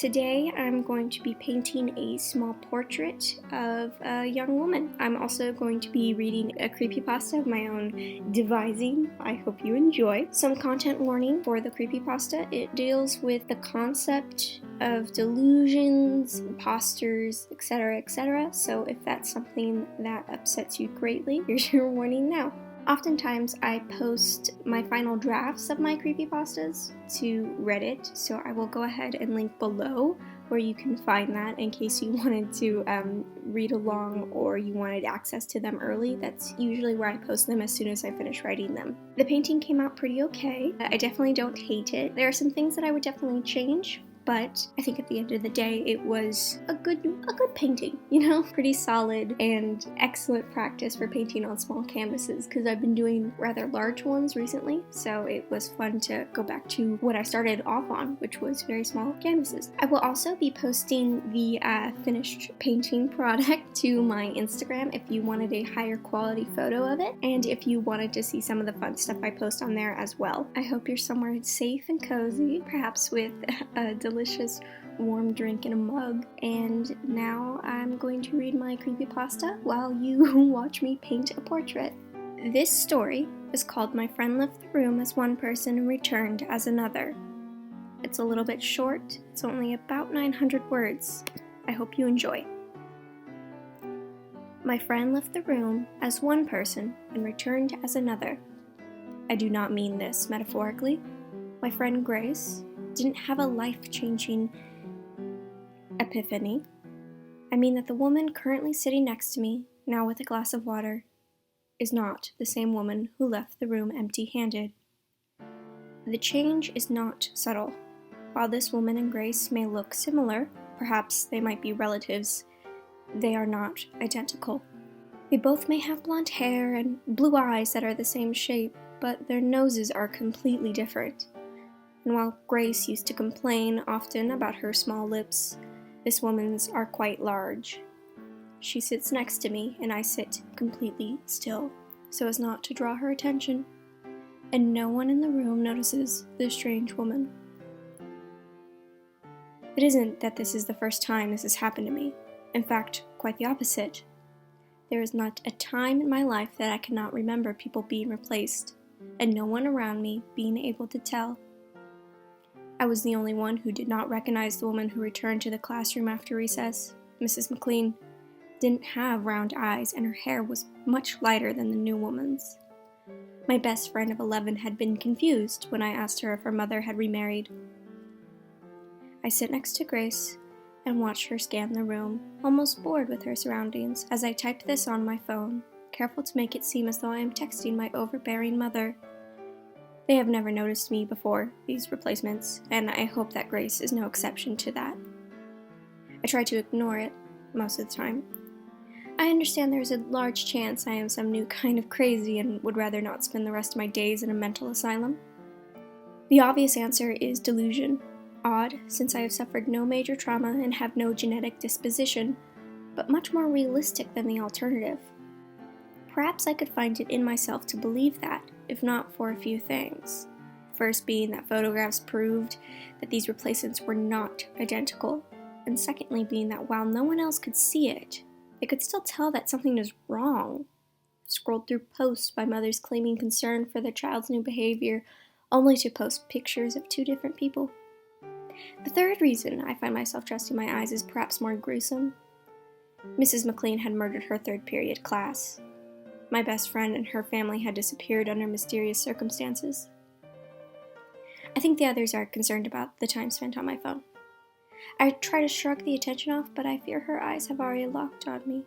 Today I'm going to be painting a small portrait of a young woman. I'm also going to be reading a creepypasta of my own devising. I hope you enjoy. Some content warning for the creepypasta. It deals with the concept of delusions, imposters, etc., etc. So if that's something that upsets you greatly, here's your warning now. Oftentimes, I post my final drafts of my creepypastas to Reddit, so I will go ahead and link below where you can find that in case you wanted to read along or you wanted access to them early. That's usually where I post them as soon as I finish writing them. The painting came out pretty okay. I definitely don't hate it. There are some things that I would definitely change, but I think at the end of the day it was a good painting, you know? Pretty solid and excellent practice for painting on small canvases because I've been doing rather large ones recently, so it was fun to go back to what I started off on, which was very small canvases. I will also be posting the finished painting product to my Instagram if you wanted a higher quality photo of it, and if you wanted to see some of the fun stuff I post on there as well. I hope you're somewhere safe and cozy, perhaps with a delicious warm drink in a mug, and now I'm going to read my creepypasta while you watch me paint a portrait. This story is called My Friend Left the Room as One Person and Returned as Another. It's a little bit short, it's only about 900 words. I hope you enjoy. My friend left the room as one person and returned as another. I do not mean this metaphorically. My friend Grace didn't have a life-changing epiphany. I mean that the woman currently sitting next to me, now with a glass of water, is not the same woman who left the room empty-handed. The change is not subtle. While this woman and Grace may look similar, perhaps they might be relatives, they are not identical. They both may have blonde hair and blue eyes that are the same shape, but their noses are completely different. And while Grace used to complain often about her small lips, this woman's are quite large. She sits next to me, and I sit completely still, so as not to draw her attention, and no one in the room notices this strange woman. It isn't that this is the first time this has happened to me. In fact, quite the opposite. There is not a time in my life that I cannot remember people being replaced, and no one around me being able to tell. I was the only one who did not recognize the woman who returned to the classroom after recess. Mrs. McLean didn't have round eyes, and her hair was much lighter than the new woman's. My best friend of 11 had been confused when I asked her if her mother had remarried. I sit next to Grace and watch her scan the room, almost bored with her surroundings, as I typed this on my phone, careful to make it seem as though I am texting my overbearing mother. They have never noticed me before, these replacements, and I hope that Grace is no exception to that. I try to ignore it, most of the time. I understand there is a large chance I am some new kind of crazy and would rather not spend the rest of my days in a mental asylum. The obvious answer is delusion. Odd, since I have suffered no major trauma and have no genetic disposition, but much more realistic than the alternative. Perhaps I could find it in myself to believe that, if not for a few things. First being that photographs proved that these replacements were not identical, and secondly being that while no one else could see it, they could still tell that something is wrong. Scrolled through posts by mothers claiming concern for their child's new behavior, only to post pictures of two different people. The third reason I find myself trusting my eyes is perhaps more gruesome. Mrs. McLean had murdered her third period class. My best friend and her family had disappeared under mysterious circumstances. I think the others are concerned about the time spent on my phone. I try to shrug the attention off, but I fear her eyes have already locked on me.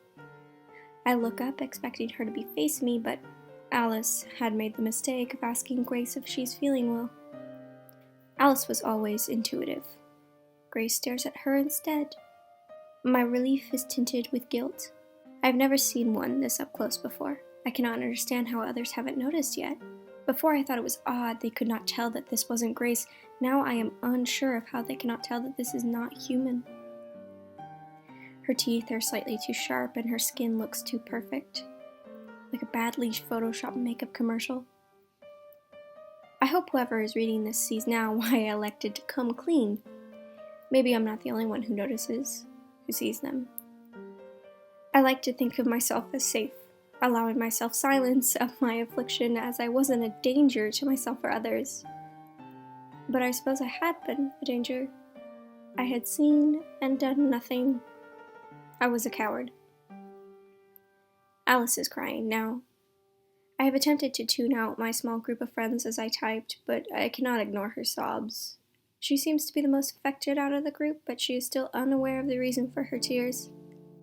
I look up, expecting her to be facing me, but Alice had made the mistake of asking Grace if she's feeling well. Alice was always intuitive. Grace stares at her instead. My relief is tinted with guilt. I've never seen one this up close before. I cannot understand how others haven't noticed yet. Before I thought it was odd they could not tell that this wasn't Grace. Now I am unsure of how they cannot tell that this is not human. Her teeth are slightly too sharp and her skin looks too perfect. Like a badly photoshopped makeup commercial. I hope whoever is reading this sees now why I elected to come clean. Maybe I'm not the only one who notices, who sees them. I like to think of myself as safe, allowing myself silence of my affliction as I wasn't a danger to myself or others. But I suppose I had been a danger. I had seen and done nothing. I was a coward. Alice is crying now. I have attempted to tune out my small group of friends as I typed, but I cannot ignore her sobs. She seems to be the most affected out of the group, but she is still unaware of the reason for her tears.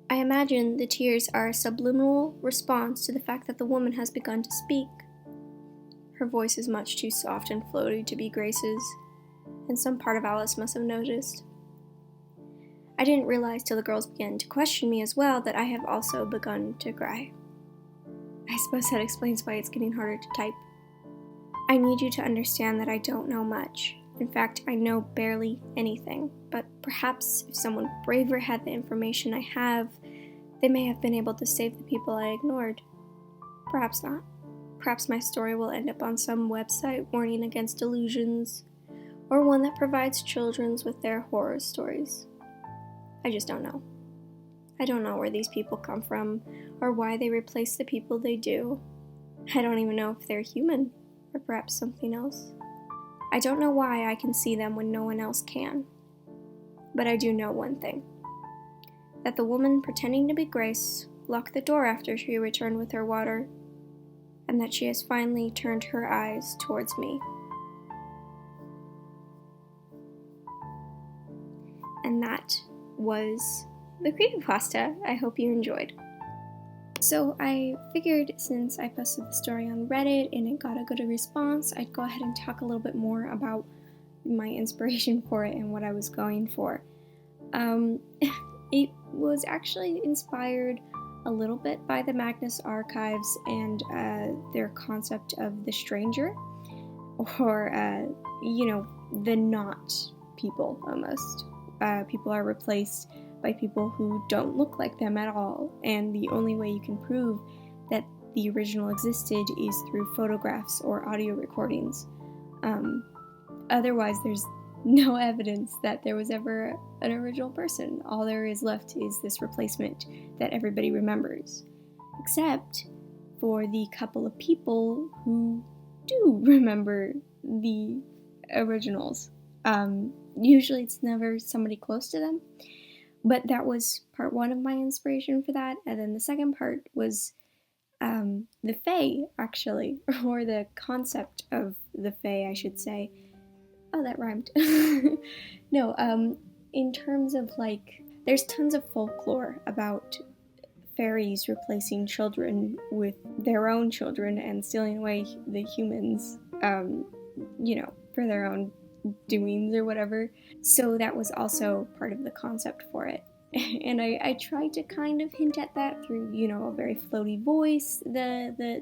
I imagine the tears are a subliminal response to the fact that the woman has begun to speak. Her voice is much too soft and floaty to be Grace's, and some part of Alice must have noticed. I didn't realize till the girls began to question me as well that I have also begun to cry. I suppose that explains why it's getting harder to type. I need you to understand that I don't know much. In fact, I know barely anything, but perhaps if someone braver had the information I have, they may have been able to save the people I ignored. Perhaps not. Perhaps my story will end up on some website warning against delusions, or one that provides children with their horror stories. I just don't know. I don't know where these people come from, or why they replace the people they do. I don't even know if they're human, or perhaps something else. I don't know why I can see them when no one else can. But I do know one thing. That the woman pretending to be Grace locked the door after she returned with her water, and that she has finally turned her eyes towards me. And that was the CreepyPasta. I hope you enjoyed. So I figured since I posted the story on Reddit and it got a good response, I'd go ahead and talk a little bit more about my inspiration for it and what I was going for. It was actually inspired a little bit by the Magnus Archives and their concept of the stranger, or, the not people almost. People are replaced by people who don't look like them at all, and the only way you can prove that the original existed is through photographs or audio recordings. Otherwise, there's no evidence that there was ever an original person. All there is left is this replacement that everybody remembers, except for the couple of people who do remember the originals. Usually it's never somebody close to them. But that was part one of my inspiration for that. And then the second part was the Fae, actually, or the concept of the Fae, I should say. Oh, that rhymed. No, in terms of, there's tons of folklore about fairies replacing children with their own children and stealing away the humans, for their own doings or whatever. So that was also part of the concept for it. And I tried to kind of hint at that through, a very floaty voice, the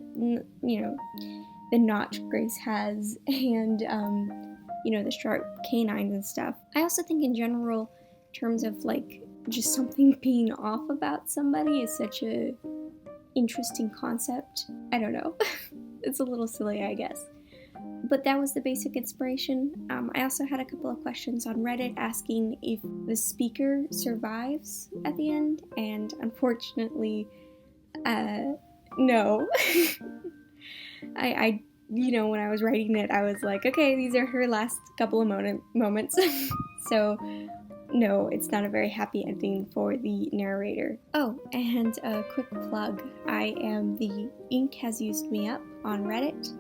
notch Grace has, and, the sharp canines and stuff. I also think in general, in terms of, just something being off about somebody is such a interesting concept. I don't know. It's a little silly, I guess. But that was the basic inspiration. I also had a couple of questions on Reddit asking if the speaker survives at the end, and unfortunately, no. I when I was writing it, I was like, okay, these are her last couple of moments. So, no, it's not a very happy ending for the narrator. Oh, and a quick plug. I am the Ink Has Used Me Up on Reddit,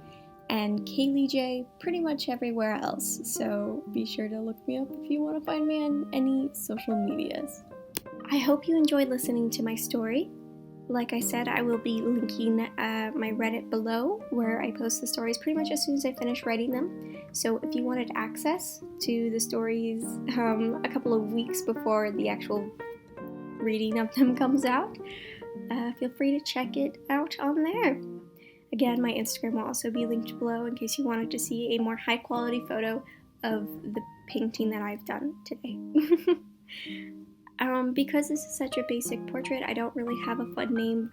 and Kaylee J pretty much everywhere else, so be sure to look me up if you want to find me on any social medias. I hope you enjoyed listening to my story. Like I said, I will be linking my Reddit below, where I post the stories pretty much as soon as I finish writing them. So if you wanted access to the stories a couple of weeks before the actual reading of them comes out, feel free to check it out on there. Again, my Instagram will also be linked below in case you wanted to see a more high quality photo of the painting that I've done today. Because this is such a basic portrait, I don't really have a fun name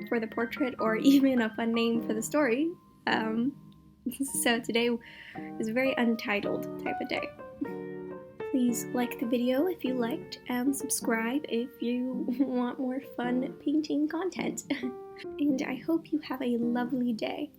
for the portrait or even a fun name for the story. So today is a very untitled type of day. Please like the video if you liked, and subscribe if you want more fun painting content. And I hope you have a lovely day.